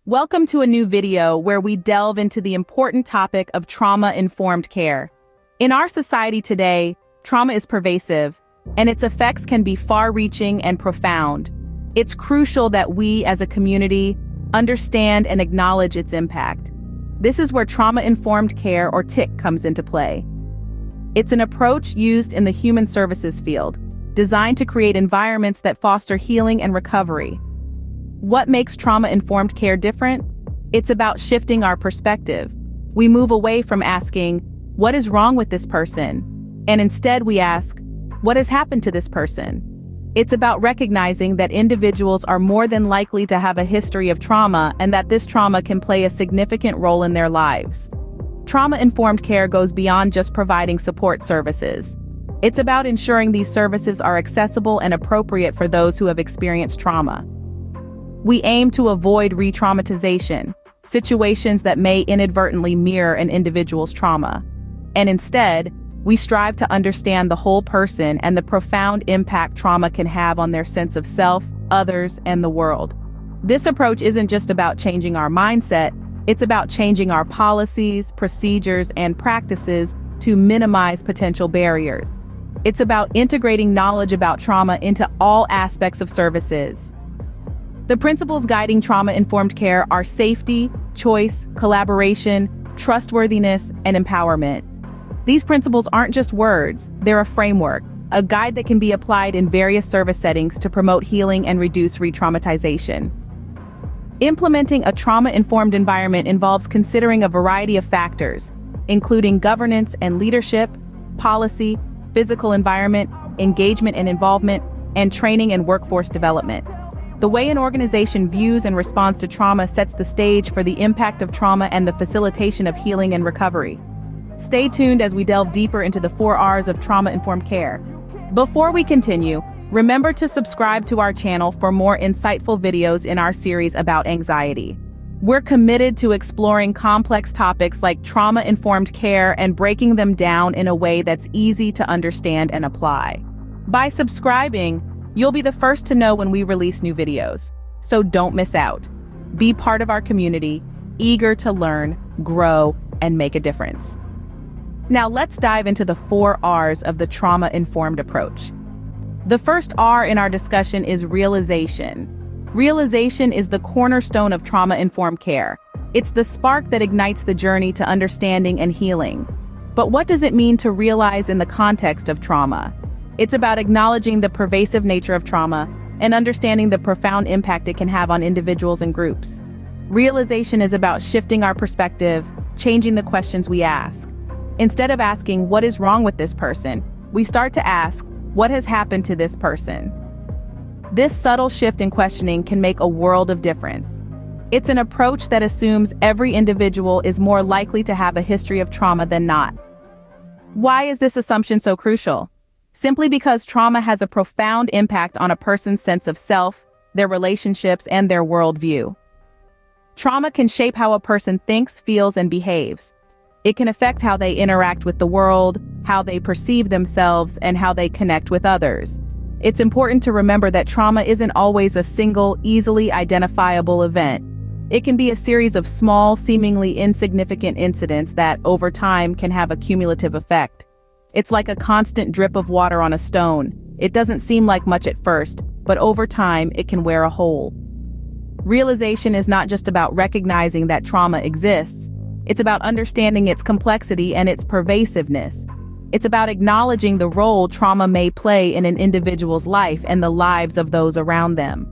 Welcome to a new video where we delve into the important topic of trauma-informed care. In our society today, trauma is pervasive, and its effects can be far-reaching and profound. It's crucial that we, as a community, understand and acknowledge its impact. This is where trauma-informed care, or TIC, comes into play. It's an approach used in the human services field, designed to create environments that foster healing and recovery. What makes trauma-informed care different? It's about shifting our perspective. We move away from asking, "What is wrong with this person?" And instead we ask, "What has happened to this person?" It's about recognizing that individuals are more than likely to have a history of trauma and that this trauma can play a significant role in their lives. Trauma-informed care goes beyond just providing support services. It's about ensuring these services are accessible and appropriate for those who have experienced trauma. We aim to avoid re-traumatization, situations that may inadvertently mirror an individual's trauma. And instead, we strive to understand the whole person and the profound impact trauma can have on their sense of self, others, and the world. This approach isn't just about changing our mindset, it's about changing our policies, procedures, and practices to minimize potential barriers. It's about integrating knowledge about trauma into all aspects of services. The principles guiding trauma-informed care are safety, choice, collaboration, trustworthiness, and empowerment. These principles aren't just words, they're a framework, a guide that can be applied in various service settings to promote healing and reduce re-traumatization. Implementing a trauma-informed environment involves considering a variety of factors, including governance and leadership, policy, physical environment, engagement and involvement, and training and workforce development. The way an organization views and responds to trauma sets the stage for the impact of trauma and the facilitation of healing and recovery. Stay tuned as we delve deeper into the 4 R's of trauma-informed care. Before we continue, remember to subscribe to our channel for more insightful videos in our series about anxiety. We're committed to exploring complex topics like trauma-informed care and breaking them down in a way that's easy to understand and apply. By subscribing, you'll be the first to know when we release new videos, so don't miss out. Be part of our community, eager to learn, grow, and make a difference. Now let's dive into the 4 R's of the trauma-informed approach. The first R in our discussion is realization. Realization is the cornerstone of trauma-informed care. It's the spark that ignites the journey to understanding and healing. But what does it mean to realize in the context of trauma? It's about acknowledging the pervasive nature of trauma and understanding the profound impact it can have on individuals and groups. Realization is about shifting our perspective, changing the questions we ask. Instead of asking, "What is wrong with this person?" we start to ask, "What has happened to this person?" This subtle shift in questioning can make a world of difference. It's an approach that assumes every individual is more likely to have a history of trauma than not. Why is this assumption so crucial? Simply because trauma has a profound impact on a person's sense of self, their relationships, and their worldview. Trauma can shape how a person thinks, feels, and behaves. It can affect how they interact with the world, how they perceive themselves, and how they connect with others. It's important to remember that trauma isn't always a single, easily identifiable event. It can be a series of small, seemingly insignificant incidents that, over time, can have a cumulative effect. It's like a constant drip of water on a stone. It doesn't seem like much at first, but over time, it can wear a hole. Realization is not just about recognizing that trauma exists. It's about understanding its complexity and its pervasiveness. It's about acknowledging the role trauma may play in an individual's life and the lives of those around them.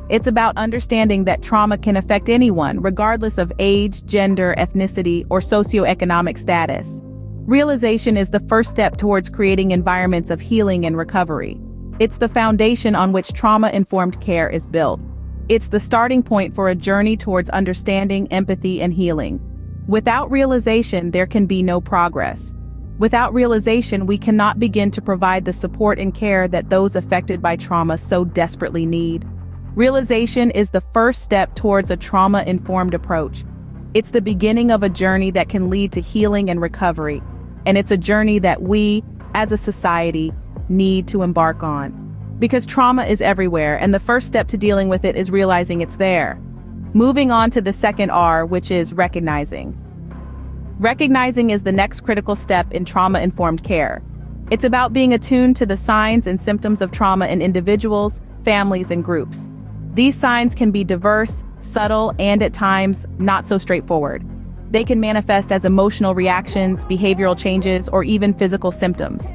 It's about understanding that trauma can affect anyone, regardless of age, gender, ethnicity, or socioeconomic status. Realization is the first step towards creating environments of healing and recovery. It's the foundation on which trauma-informed care is built. It's the starting point for a journey towards understanding, empathy, and healing. Without realization, there can be no progress. Without realization, we cannot begin to provide the support and care that those affected by trauma so desperately need. Realization is the first step towards a trauma-informed approach. It's the beginning of a journey that can lead to healing and recovery. And it's a journey that we, as a society, need to embark on. Because trauma is everywhere, and the first step to dealing with it is realizing it's there. Moving on to the second R, which is recognizing. Recognizing is the next critical step in trauma-informed care. It's about being attuned to the signs and symptoms of trauma in individuals, families, and groups. These signs can be diverse, subtle, and at times, not so straightforward. They can manifest as emotional reactions, behavioral changes, or even physical symptoms.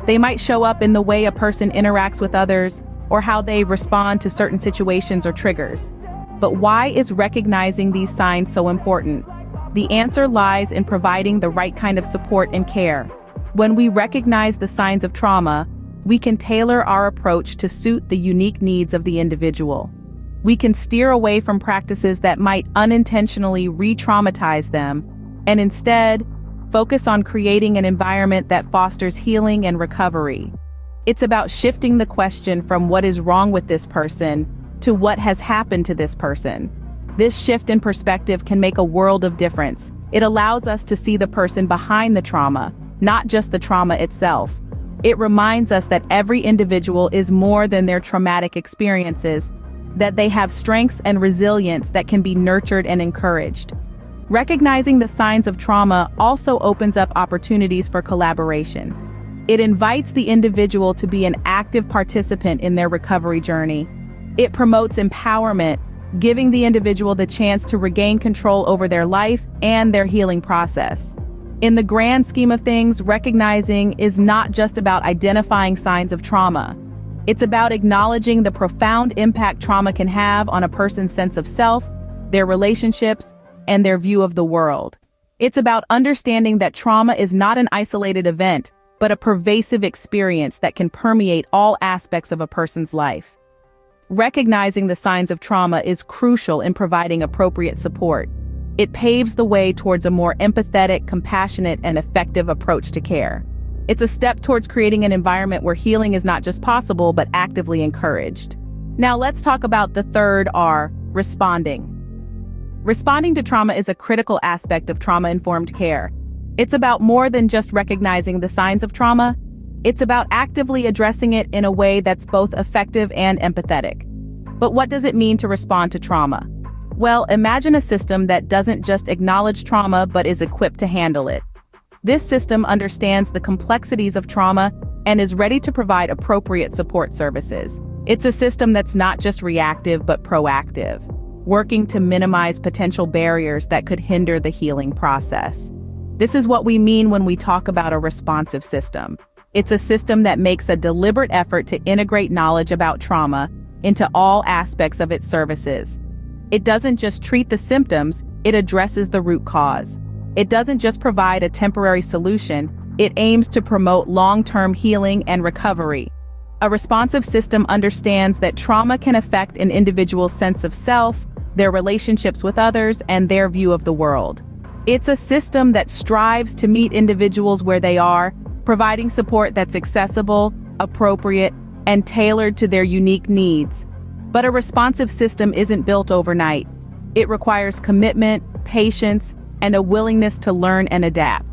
They might show up in the way a person interacts with others, or how they respond to certain situations or triggers. But why is recognizing these signs so important? The answer lies in providing the right kind of support and care. When we recognize the signs of trauma, we can tailor our approach to suit the unique needs of the individual. We can steer away from practices that might unintentionally re-traumatize them, and instead, focus on creating an environment that fosters healing and recovery. It's about shifting the question from what is wrong with this person to what has happened to this person. This shift in perspective can make a world of difference. It allows us to see the person behind the trauma, not just the trauma itself. It reminds us that every individual is more than their traumatic experiences, that they have strengths and resilience that can be nurtured and encouraged. Recognizing the signs of trauma also opens up opportunities for collaboration. It invites the individual to be an active participant in their recovery journey. It promotes empowerment, giving the individual the chance to regain control over their life and their healing process. In the grand scheme of things, recognizing is not just about identifying signs of trauma. It's about acknowledging the profound impact trauma can have on a person's sense of self, their relationships, and their view of the world. It's about understanding that trauma is not an isolated event, but a pervasive experience that can permeate all aspects of a person's life. Recognizing the signs of trauma is crucial in providing appropriate support. It paves the way towards a more empathetic, compassionate, and effective approach to care. It's a step towards creating an environment where healing is not just possible, but actively encouraged. Now let's talk about the third R, responding. Responding to trauma is a critical aspect of trauma-informed care. It's about more than just recognizing the signs of trauma. It's about actively addressing it in a way that's both effective and empathetic. But what does it mean to respond to trauma? Well, imagine a system that doesn't just acknowledge trauma but is equipped to handle it. This system understands the complexities of trauma and is ready to provide appropriate support services. It's a system that's not just reactive but proactive, working to minimize potential barriers that could hinder the healing process. This is what we mean when we talk about a responsive system. It's a system that makes a deliberate effort to integrate knowledge about trauma into all aspects of its services. It doesn't just treat the symptoms, it addresses the root cause. It doesn't just provide a temporary solution, it aims to promote long-term healing and recovery. A responsive system understands that trauma can affect an individual's sense of self, their relationships with others, and their view of the world. It's a system that strives to meet individuals where they are, providing support that's accessible, appropriate, and tailored to their unique needs. But a responsive system isn't built overnight. It requires commitment, patience, and a willingness to learn and adapt.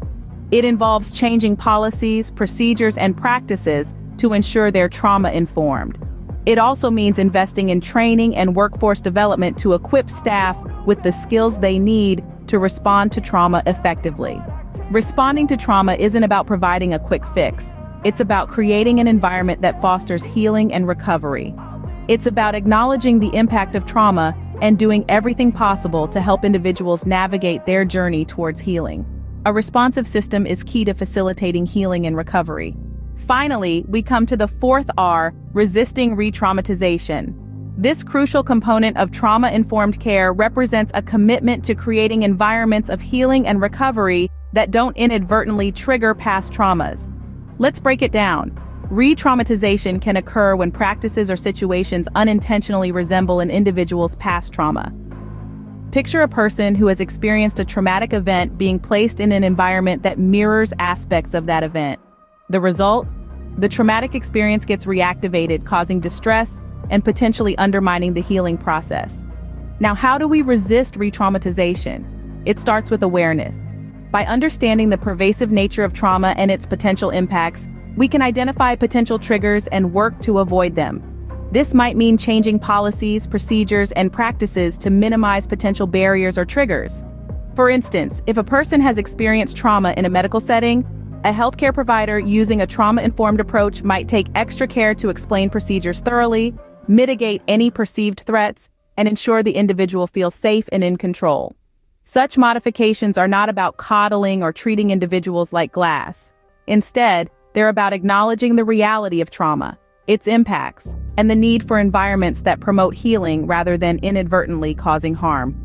It involves changing policies, procedures, and practices to ensure they're trauma-informed. It also means investing in training and workforce development to equip staff with the skills they need to respond to trauma effectively. Responding to trauma isn't about providing a quick fix. It's about creating an environment that fosters healing and recovery. It's about acknowledging the impact of trauma and doing everything possible to help individuals navigate their journey towards healing. A responsive system is key to facilitating healing and recovery. Finally, we come to the fourth R, resisting re-traumatization. This crucial component of trauma-informed care represents a commitment to creating environments of healing and recovery that don't inadvertently trigger past traumas. Let's break it down. Re-traumatization can occur when practices or situations unintentionally resemble an individual's past trauma. Picture a person who has experienced a traumatic event being placed in an environment that mirrors aspects of that event. The result? The traumatic experience gets reactivated, causing distress and potentially undermining the healing process. Now, how do we resist re-traumatization? It starts with awareness. By understanding the pervasive nature of trauma and its potential impacts, we can identify potential triggers and work to avoid them. This might mean changing policies, procedures, and practices to minimize potential barriers or triggers. For instance, if a person has experienced trauma in a medical setting, a healthcare provider using a trauma-informed approach might take extra care to explain procedures thoroughly, mitigate any perceived threats, and ensure the individual feels safe and in control. Such modifications are not about coddling or treating individuals like glass. Instead, they're about acknowledging the reality of trauma, its impacts, and the need for environments that promote healing rather than inadvertently causing harm.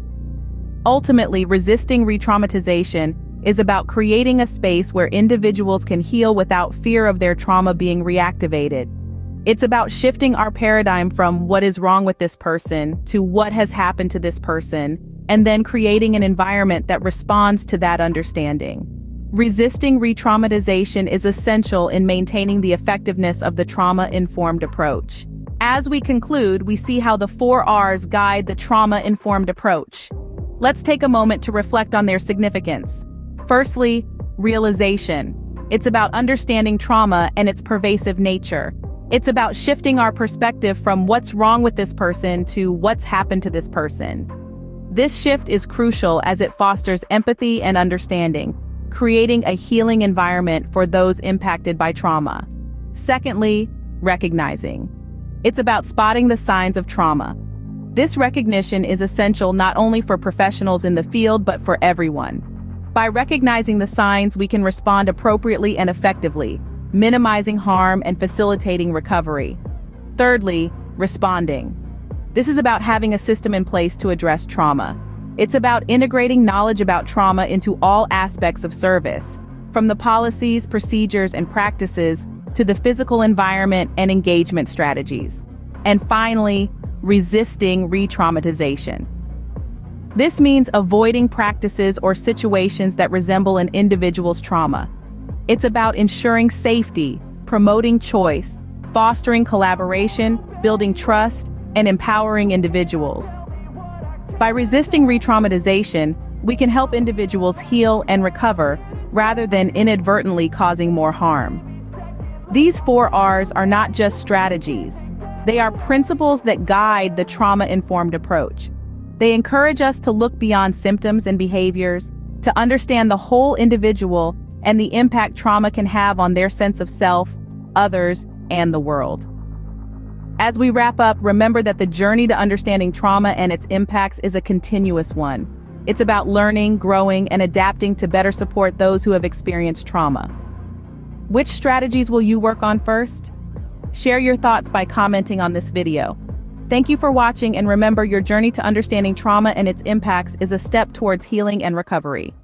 Ultimately, resisting re-traumatization is about creating a space where individuals can heal without fear of their trauma being reactivated. It's about shifting our paradigm from what is wrong with this person to what has happened to this person, and then creating an environment that responds to that understanding. Resisting re-traumatization is essential in maintaining the effectiveness of the trauma-informed approach. As we conclude, we see how the 4 Rs guide the trauma-informed approach. Let's take a moment to reflect on their significance. Firstly, realization. It's about understanding trauma and its pervasive nature. It's about shifting our perspective from what's wrong with this person to what's happened to this person. This shift is crucial as it fosters empathy and understanding, creating a healing environment for those impacted by trauma. Secondly, recognizing. It's about spotting the signs of trauma. This recognition is essential not only for professionals in the field but for everyone. By recognizing the signs, we can respond appropriately and effectively, minimizing harm and facilitating recovery. Thirdly, responding. This is about having a system in place to address trauma. It's about integrating knowledge about trauma into all aspects of service, from the policies, procedures, and practices to the physical environment and engagement strategies. And finally, resisting re-traumatization. This means avoiding practices or situations that resemble an individual's trauma. It's about ensuring safety, promoting choice, fostering collaboration, building trust, and empowering individuals. By resisting re-traumatization, we can help individuals heal and recover rather than inadvertently causing more harm. These 4 Rs are not just strategies. They are principles that guide the trauma-informed approach. They encourage us to look beyond symptoms and behaviors, to understand the whole individual and the impact trauma can have on their sense of self, others, and the world. As we wrap up, remember that the journey to understanding trauma and its impacts is a continuous one. It's about learning, growing, and adapting to better support those who have experienced trauma. Which strategies will you work on first? Share your thoughts by commenting on this video. Thank you for watching, and remember, your journey to understanding trauma and its impacts is a step towards healing and recovery.